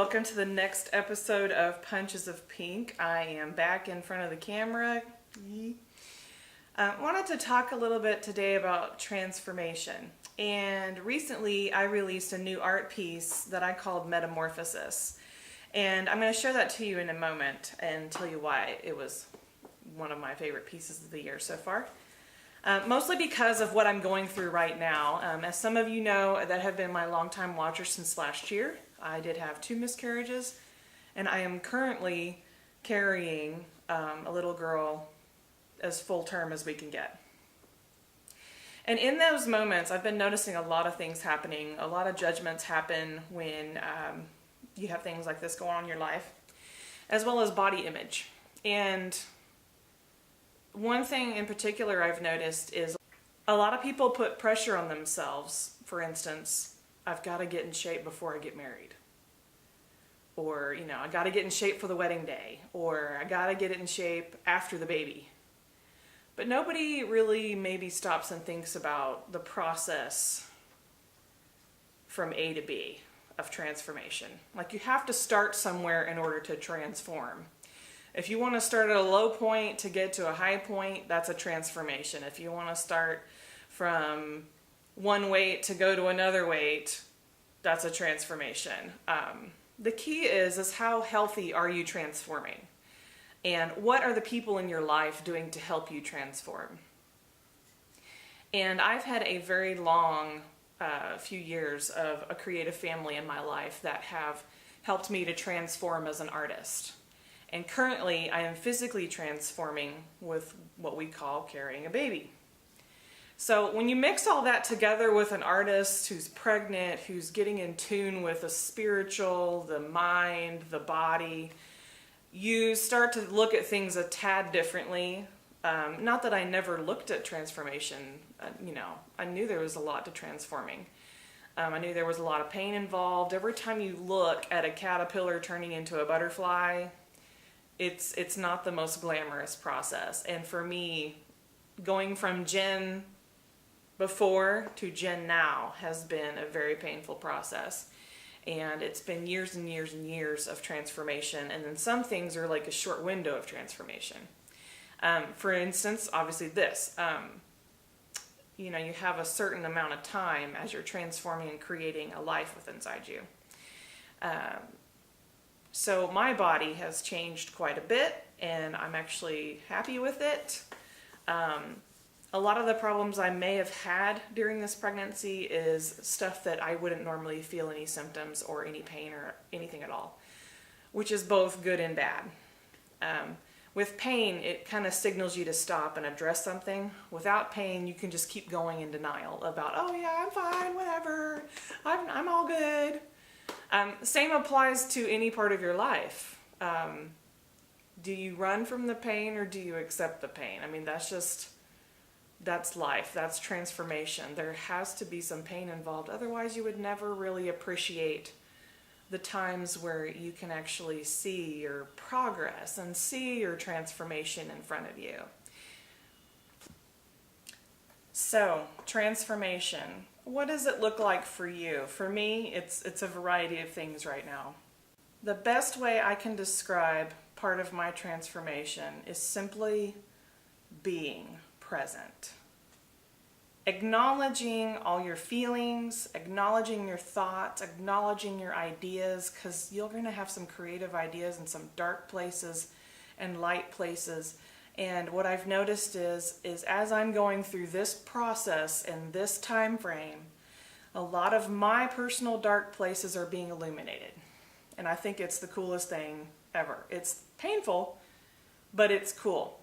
welcome to the next episode of Punches of Pink. I am back in front of the camera. Wanted to talk a little bit today about transformation. And recently I released a new art piece that I called Metamorphosis. And I'm going to show that to you in a moment and tell you why it was one of my favorite pieces of the year so far. Mostly because of what I'm going through right now. As some of you know that have been my longtime watchers since last year, I did have 2 miscarriages, and I am currently carrying a little girl as full term as we can get. And in those moments, I've been noticing a lot of things happening. A lot of judgments happen when you have things like this going on in your life, as well as body image. And one thing in particular I've noticed is a lot of people put pressure on themselves. For instance, I've got to get in shape before I get married. Or, you know, I got to get in shape for the wedding day. Or I got to get it in shape after the baby. But nobody really maybe stops and thinks about the process from A to B of transformation. Like, you have to start somewhere in order to transform. If you want to start at a low point to get to a high point, that's a transformation. If you want to start from one weight to go to another weight, that's a transformation. The key is how healthy are you transforming? And what are the people in your life doing to help you transform? And I've had a very long few years of a creative family in my life that have helped me to transform as an artist. And currently, I am physically transforming with what we call carrying a baby. So when you mix all that together with an artist who's pregnant, who's getting in tune with the spiritual, the mind, the body, you start to look at things a tad differently. Not that I never looked at transformation. I knew there was a lot to transforming. I knew there was a lot of pain involved. Every time you look at a caterpillar turning into a butterfly, it's not the most glamorous process. And for me, going from Jen before to Jen now has been a very painful process. And it's been years and years and years of transformation. And then some things are like a short window of transformation. For instance, obviously this. You have a certain amount of time as you're transforming and creating a life within inside you. So my body has changed quite a bit, and I'm actually happy with it. A lot of the problems I may have had during this pregnancy is stuff that I wouldn't normally feel any symptoms or any pain or anything at all, which is both good and bad. With pain, it kind of signals you to stop and address something. Without pain, you can just keep going in denial about, oh yeah, I'm fine, whatever, I'm all good. Same applies to any part of your life. Do you run from the pain or do you accept the pain? I mean, that's life. That's transformation. There has to be some pain involved. Otherwise, you would never really appreciate the times where you can actually see your progress and see your transformation in front of you. So, transformation. What does it look like for you? For me, it's a variety of things right now. The best way I can describe part of my transformation is simply being present. Acknowledging all your feelings, acknowledging your thoughts, acknowledging your ideas, because you're going to have some creative ideas in some dark places and light places. And what I've noticed is as I'm going through this process in this time frame, a lot of my personal dark places are being illuminated. And I think it's the coolest thing ever. It's painful, but it's cool.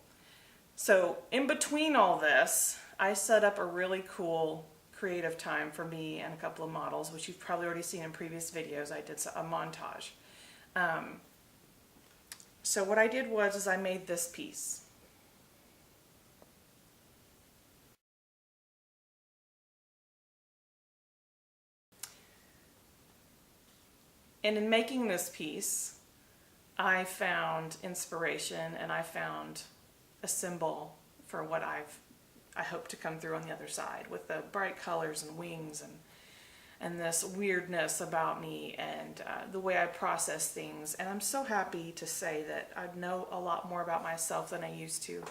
So in between all this, I set up a really cool creative time for me and a couple of models, which you've probably already seen in previous videos. I did a montage. So what I did was I made this piece. And in making this piece, I found inspiration and I found a symbol for what I hope to come through on the other side with the bright colors and wings and this weirdness about me and the way I process things. And I'm so happy to say that I know a lot more about myself than I used to.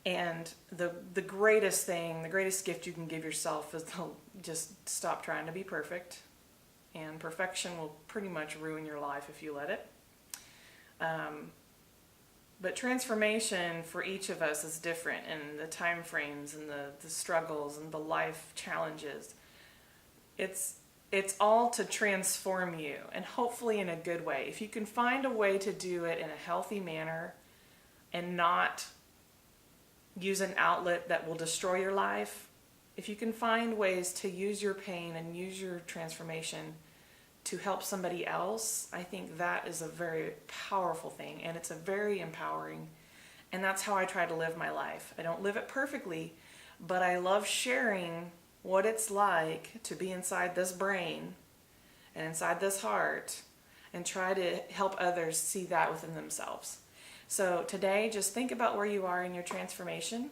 And the greatest thing, the greatest gift you can give yourself is to just stop trying to be perfect. And perfection will pretty much ruin your life if you let it. But transformation for each of us is different, and the time frames and the struggles and the life challenges. It's all to transform you, and hopefully in a good way. If you can find a way to do it in a healthy manner and not use an outlet that will destroy your life, if you can find ways to use your pain and use your transformation to help somebody else, I think that is a very powerful thing, and it's a very empowering, and that's how I try to live my life. I don't live it perfectly, but I love sharing what it's like to be inside this brain and inside this heart and try to help others see that within themselves. So today, just think about where you are in your transformation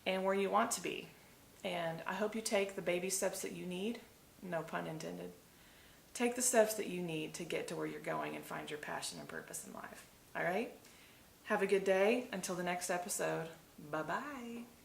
and where you want to be. And I hope you take the baby steps that you need, no pun intended. Take the steps that you need to get to where you're going and find your passion and purpose in life. All right? Have a good day. Until the next episode. Bye-bye.